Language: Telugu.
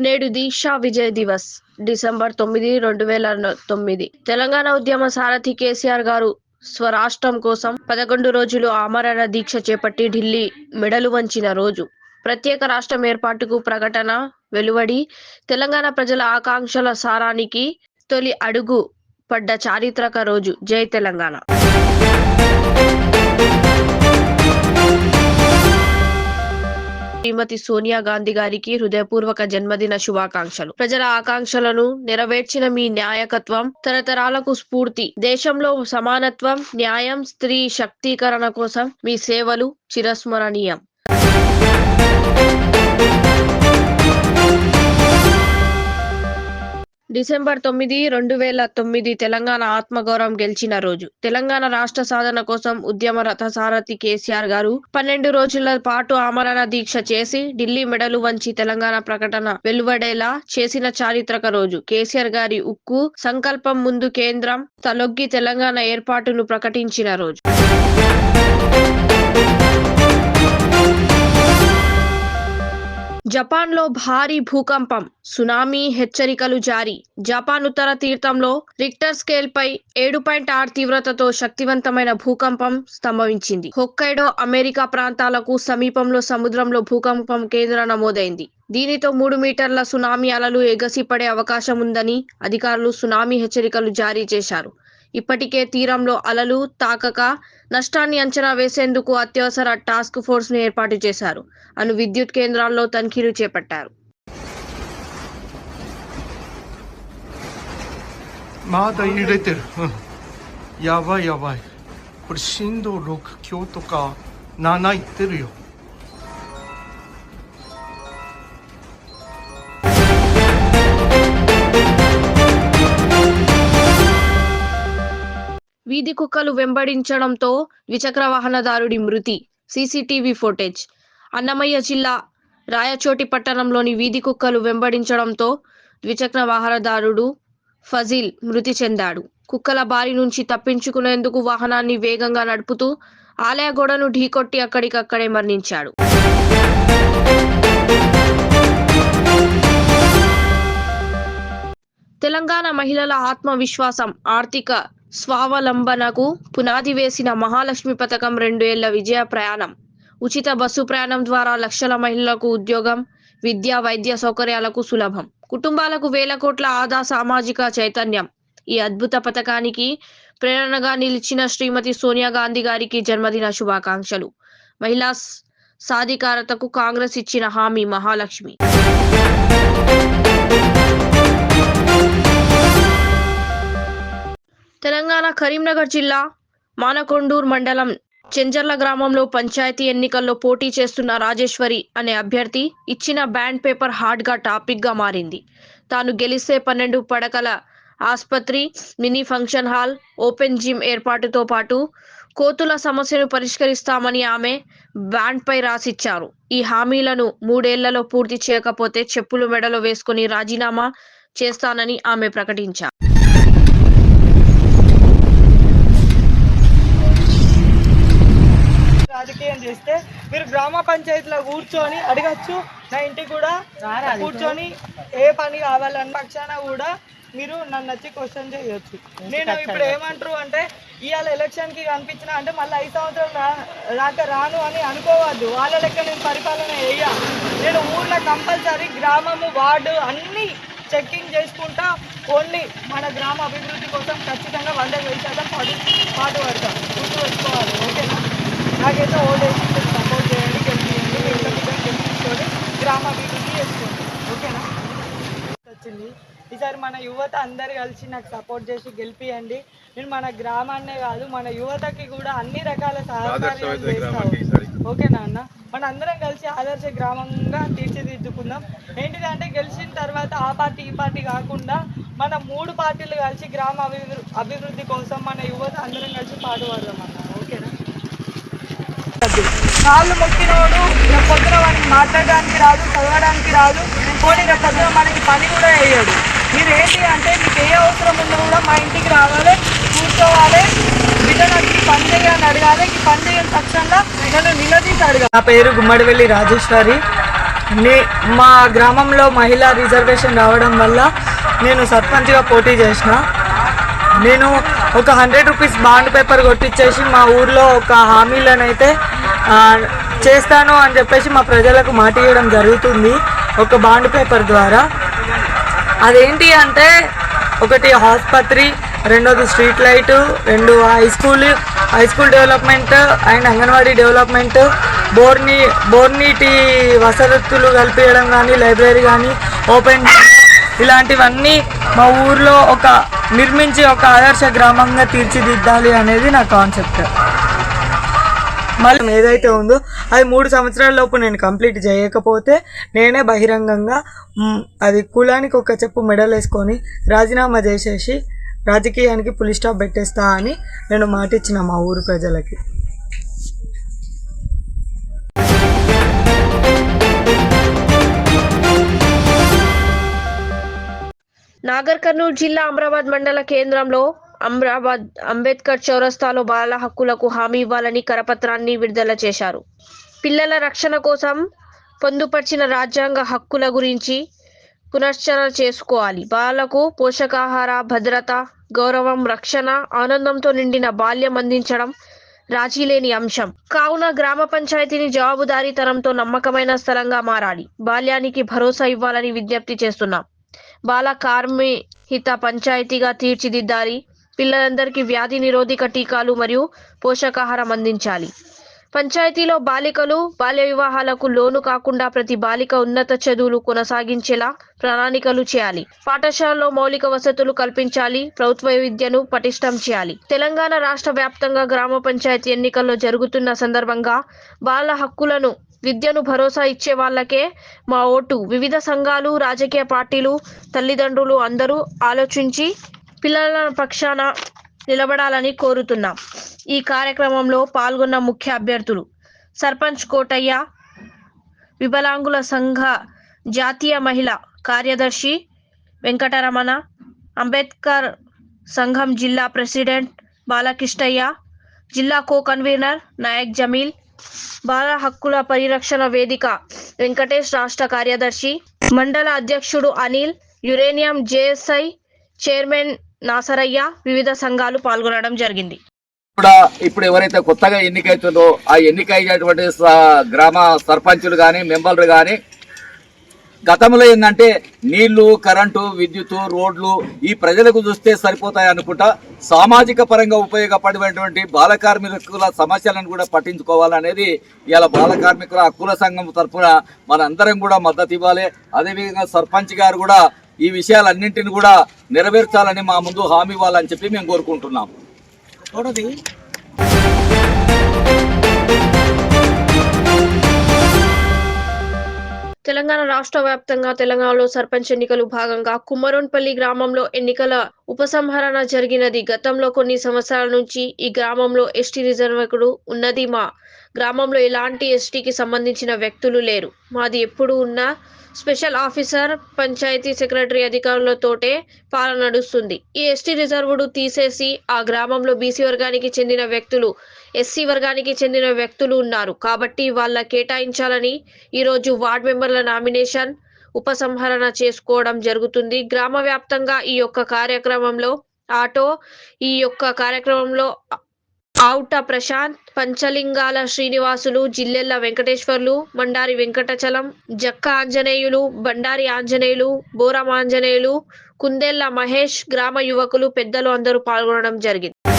నేడు దీక్షా విజయ్ దివస్ డిసెంబర్ 9, 2009 తెలంగాణ ఉద్యమ సారథి కేసీఆర్ గారు స్వరాష్ట్రం కోసం 11 రోజులు ఆమరణ దీక్ష చేపట్టి ఢిల్లీ మెడలు వంచిన రోజు. ప్రత్యేక రాష్ట్రం ఏర్పాటుకు ప్రకటన వెలువడి తెలంగాణ ప్రజల ఆకాంక్షల సారానికి తొలి అడుగు పడ్డ చారిత్రక రోజు. జై తెలంగాణ. శ్రీమతి సోనియా గాంధీ గారికి హృదయపూర్వక జన్మదిన శుభాకాంక్షలు. ప్రజల ఆకాంక్షలను నెరవేర్చిన మీ నాయకత్వం తరతరాలకు స్ఫూర్తి. దేశంలో సమానత్వం, న్యాయం, స్త్రీ శక్తీకరణ కోసం మీ సేవలు చిరస్మరణీయం. డిసెంబర్ 9, 2009 తెలంగాణ ఆత్మగౌరవం గెలిచిన రోజు. తెలంగాణ రాష్ట్ర సాధన కోసం ఉద్యమ రథసారథి కేసీఆర్ గారు 12 రోజుల పాటు ఆమరణ దీక్ష చేసి ఢిల్లీ మెడలు వంచి తెలంగాణ ప్రకటన వెలువడేలా చేసిన చారిత్రక రోజు. కేసీఆర్ గారి ఉక్కు సంకల్పం ముందు కేంద్రం తలొగ్గి తెలంగాణ ఏర్పాటును ప్రకటించిన రోజు. జపాన్లో భారీ భూకంపం, సునామీ హెచ్చరికలు జారీ. జపాన్ ఉత్తర తీరంలో రిక్టర్ స్కేల్ పై 7.6 తీవ్రతతో శక్తివంతమైన భూకంపం సంభవించింది. హొక్కైడో అమెరికా ప్రాంతాలకు సమీపంలో సముద్రంలో భూకంపం కేంద్రం నమోదైంది. దీనితో 3 మీటర్ల సునామీ అలలు ఎగసిపడే అవకాశం ఉందని అధికారులు సునామీ హెచ్చరికలు జారీ చేశారు. ఇప్పటికే తీరంలో అలలు తాకక నష్టాన్ని అంచనా వేసేందుకు అత్యవసర టాస్క్ ఫోర్స్ ను ఏర్పాటు చేశారు. అను విద్యుత్ కేంద్రాల్లో తనిఖీలు చేపట్టారు. వీధి కుక్కలు వెంబడించడంతో ద్విచక్ర వాహనదారుడి మృతి. CCTV footage. అన్నమయ్య జిల్లా రాయచోటి పట్టణంలోని వీధి కుక్కలు వెంబడించడంతో ద్విచక్ర వాహనదారుడు ఫజిల్ మృతి చెందాడు. కుక్కల బారి నుంచి తప్పించుకునేందుకు వాహనాన్ని వేగంగా నడుపుతూ ఆలయ గోడను ఢీకొట్టి అక్కడికక్కడే మరణించాడు. తెలంగాణ మహిళల ఆత్మవిశ్వాసం, ఆర్థిక స్వావలంబనకు పునాది వేసిన మహాలక్ష్మి పథకం 2 ఏళ్ల విజయ ప్రయాణం. ఉచిత బస్సు ప్రయాణం ద్వారా లక్షల మహిళలకు ఉద్యోగం, విద్య, వైద్య సౌకర్యాలకు సులభం. కుటుంబాలకు వేల కోట్ల ఆదా సామాజిక చైతన్యం. ఈ అద్భుత పథకానికి ప్రేరణగా నిలిచిన శ్రీమతి సోనియా గాంధీ గారికి జన్మదిన శుభాకాంక్షలు. మహిళా సాధికారతకు కాంగ్రెస్ ఇచ్చిన హామీ మహాలక్ష్మి. తెలంగాణ కరీంనగర్ జిల్లా మానకొండూరు మండలం చెంజర్ల గ్రామంలో పంచాయతీ ఎన్నికల్లో పోటీ చేస్తున్న రాజేశ్వరి అనే అభ్యర్థి ఇచ్చిన బ్యాండ్ పేపర్ హాట్ గా టాపిక్ గా మారింది. తాను గెలిస్తే 12 పడకల ఆసుపత్రి, mini function hall, open gym ఏర్పాటుతో పాటు కోతుల సమస్యను పరిష్కరిస్తామని ఆమె బ్యాండ్ పై రాసిచ్చారు. ఈ హామీలను 3 ఏళ్లలో పూర్తి చేయకపోతే చెప్పులు మెడలో వేసుకుని రాజీనామా చేస్తానని ఆమె ప్రకటించారు. రాజకీయం చేస్తే మీరు గ్రామ పంచాయతీలో కూర్చొని అడగచ్చు. నా ఇంటికి కూడా కూర్చొని ఏ పని కావాలని పక్షాన కూడా మీరు నన్ను వచ్చి క్వశ్చన్ చేయొచ్చు. నేను ఇప్పుడు ఏమంటారు అంటే ఇవాళ ఎలక్షన్కి కనిపించిన అంటే మళ్ళీ 5 సంవత్సరాలు రాను అని అనుకోవద్దు. వాళ్ళ లెక్క నేను పరిపాలన చేయ. నేను ఊర్లో కంపల్సరీ గ్రామము, వార్డు అన్నీ చెక్కింగ్ చేసుకుంటా ఓన్లీ మన గ్రామ అభివృద్ధి కోసం ఖచ్చితంగా 100% పాటుపడతాం. గుర్తు పెట్టుకోవాలి, ఓకేనా? నాకైతే ఓల్డేజ్ సపోర్ట్ చేయండి, గెలిపించుకొని గ్రామాభివృద్ధి చేసుకోండి, ఓకేనా? వచ్చింది ఈసారి మన యువత అందరు కలిసి నాకు సపోర్ట్ చేసి గెలిపియండి. నేను మన గ్రామాన్నే కాదు మన యువతకి కూడా అన్ని రకాల సహకారాలు చేస్తాను, ఓకేనా అన్న? మన అందరం కలిసి ఆదర్శ గ్రామంగా తీర్చిదిద్దుకుందాం. ఏంటిదంటే గెలిచిన తర్వాత ఆ పార్టీ ఈ పార్టీ కాకుండా మన 3 పార్టీలు కలిసి గ్రామ అభివృద్ధి కోసం మన యువత అందరం కలిసి పాటుపడదాం అన్న, ఓకేనా? కాళ్ళు మొక్కినోడు రేపు పొద్దున మనకి మాట్లాడడానికి రాదు, చదవడానికి రాదు, పోనీ రేపు పొద్దున మనకి పని కూడా వేయడు. మీరు ఏంటి అంటే మీకు ఏ అవసరం ఉన్నా కూడా మా ఇంటికి రావాలి, కూర్చోవాలి, బిడ్డ నాకు ఈ పని చేయాలని అడగాలి. ఈ పని చేయని పక్షంగా నన్ను నిలదీసి అడగాలి. నా పేరు గుమ్మడివెల్లి రాజేశ్వరి. మా గ్రామంలో మహిళా రిజర్వేషన్ రావడం వల్ల నేను సర్పంచ్గా పోటీ చేసిన. నేను ఒక 100 రూపీస్ బాండ్ పేపర్ కొట్టించేసి మా ఊర్లో ఒక హామీలనైతే చేస్తాను అని చెప్పేసి మా ప్రజలకు మాట ఇవ్వడం జరుగుతుంది ఒక బాండ్ పేపర్ ద్వారా. అదేంటి అంటే ఒకటి ఆసుపత్రి, రెండోది street light, 2 high school development and anganwadi development, బోర్నీటి వసతులు కల్పించడం కానీ, లైబ్రరీ కానీ ఓపెన్ ఇలాంటివన్నీ మా ఊర్లో నిర్మించి ఒక ఆదర్శ గ్రామంగా తీర్చిదిద్దాలి అనేది నా కాన్సెప్ట్. మళ్ళీ ఏదైతే ఉందో అది 3 సంవత్సరాల లోపు నేను కంప్లీట్ చేయకపోతే నేనే బహిరంగంగా అది కులానికి ఒక చెప్పు మెడల్ వేసుకొని రాజీనామా చేసేసి రాజకీయానికి పులి స్టాప్ పెట్టేస్తా అని నేను మాట ఇచ్చిన మా ఊరు ప్రజలకి. నాగర్ కర్నూలు జిల్లా అమ్రాబాద్ మండల కేంద్రంలో అమ్రాబాద్ అంబేద్కర్ చౌరస్తాలో బాలల హక్కులకు హామీ ఇవ్వాలని కరపత్రాన్ని విడుదల చేశారు. పిల్లల రక్షణ కోసం పొందుపరిచిన రాజ్యాంగ హక్కుల గురించి పునశ్చరణ చేసుకోవాలి. బాలలకు పోషకాహార, భద్రత, గౌరవం, రక్షణ, ఆనందంతో నిండిన బాల్యం అందించడం రాజీ లేని అంశం కావున గ్రామ పంచాయతీని జవాబుదారీతనంతో నమ్మకమైన స్థలంగా మారాలి. బాల్యానికి భరోసా ఇవ్వాలని విజ్ఞప్తి చేస్తున్నాం. బాల కార్మిహిత పంచాయతీగా తీర్చిదిద్దాలి. పిల్లలందరికీ వ్యాధి నిరోధక టీకాలు మరియు పోషకాహారం అందించాలి. పంచాయతీలో బాలికలు బాల్య వివాహాలకు లోను కాకుండా ప్రతి బాలిక ఉన్నత చదువులు కొనసాగించేలా ప్రణాళికలు చేయాలి. పాఠశాలలో మౌలిక వసతులు కల్పించాలి. ప్రభుత్వ విద్యను పటిష్టం చేయాలి. తెలంగాణ రాష్ట్ర వ్యాప్తంగా గ్రామ పంచాయతీ ఎన్నికల్లో జరుగుతున్న సందర్భంగా బాలల హక్కులను, విద్యను భరోసా ఇచ్చే వాళ్ళకే మా ఓటు. వివిధ సంఘాలు, రాజకీయ పార్టీలు, తల్లిదండ్రులు అందరూ ఆలోచించి పిల్లల పక్షాన నిలబడాలని కోరుతున్నాం. ఈ కార్యక్రమంలో పాల్గొన్న ముఖ్య అభ్యర్థులు సర్పంచ్ కోటయ్య, వికలాంగుల సంఘ జాతీయ మహిళా కార్యదర్శి వెంకటరమణ, అంబేద్కర్ సంఘం జిల్లా ప్రెసిడెంట్ బాలకృష్ణయ్య, జిల్లా కో కన్వీనర్ నాయక్ జమీల్, బాల హక్కుల పరిరక్షణ వేదిక వెంకటేష్ రాష్ట్ర కార్యదర్శి, మండల అధ్యక్షుడు అనిల్, యురేనియం జేఎస్ఐ చైర్మన్ నాసరయ్య, వివిధ సంఘాలు పాల్గొనడం జరిగింది. ఇప్పుడు ఎవరైతే కొత్తగా ఎన్నికైతుందో ఆ ఎన్నికైనటువంటి గ్రామ సర్పంచులు కానీ, మెంబర్లు కానీ గతంలో ఏంటంటే నీళ్లు, కరెంటు, విద్యుత్తు, రోడ్లు ఈ ప్రజలకు చూస్తే సరిపోతాయి అనుకుంటా సామాజిక పరంగా ఉపయోగపడేటువంటి బాల కార్మికుల సమస్యలను కూడా పట్టించుకోవాలనేది ఇలా బాల కార్మికుల హక్కుల సంఘం తరఫున మనందరం కూడా మద్దతు ఇవ్వాలి. అదేవిధంగా సర్పంచ్ గారు కూడా ఈ విషయాలన్నింటిని కూడా నెరవేర్చాలని మా ముందు హామీ ఇవ్వాలని చెప్పి మేము కోరుకుంటున్నాం. తెలంగాణ రాష్ట్ర వ్యాప్తంగా తెలంగాణలో సర్పంచ్ ఎన్నికలు భాగంగా కుమ్మరోన్పల్లి గ్రామంలో ఎన్నికల ఉపసంహరణ జరిగినది. గతంలో కొన్ని సంవత్సరాల నుంచి ఈ గ్రామంలో ఎస్టీ రిజర్వేకుడు ఉన్నది. మా గ్రామంలో ఎలాంటి ఎస్టీకి సంబంధించిన వ్యక్తులు లేరు. మాది ఎప్పుడు ఉన్న స్పెషల్ ఆఫీసర్, పంచాయతీ సెక్రటరీ అధికారులతోటే పాలన నడుస్తుంది. ఈ ఎస్టీ రిజర్వుడు తీసేసి ఆ గ్రామంలో బీసీ వర్గానికి చెందిన వ్యక్తులు, ఎస్సీ వర్గానికి చెందిన వ్యక్తులు ఉన్నారు. కాబట్టి వాళ్ళ కేటాయించాలని ఈరోజు వార్డ్ మెంబర్ల నామినేషన్ ఉపసంహరణ చేసుకోవడం జరుగుతుంది. గ్రామ వ్యాప్తంగా ఈ కార్యక్రమంలో ఆవుట ప్రశాంత్, పంచలింగాల శ్రీనివాసులు, జిల్లెళ్ల వెంకటేశ్వర్లు, మండారి వెంకటచలం, జక్క ఆంజనేయులు, బండారి ఆంజనేయులు, బోరం ఆంజనేయులు, కుందెళ్ల మహేష్, గ్రామ యువకులు, పెద్దలు అందరూ పాల్గొనడం జరిగింది.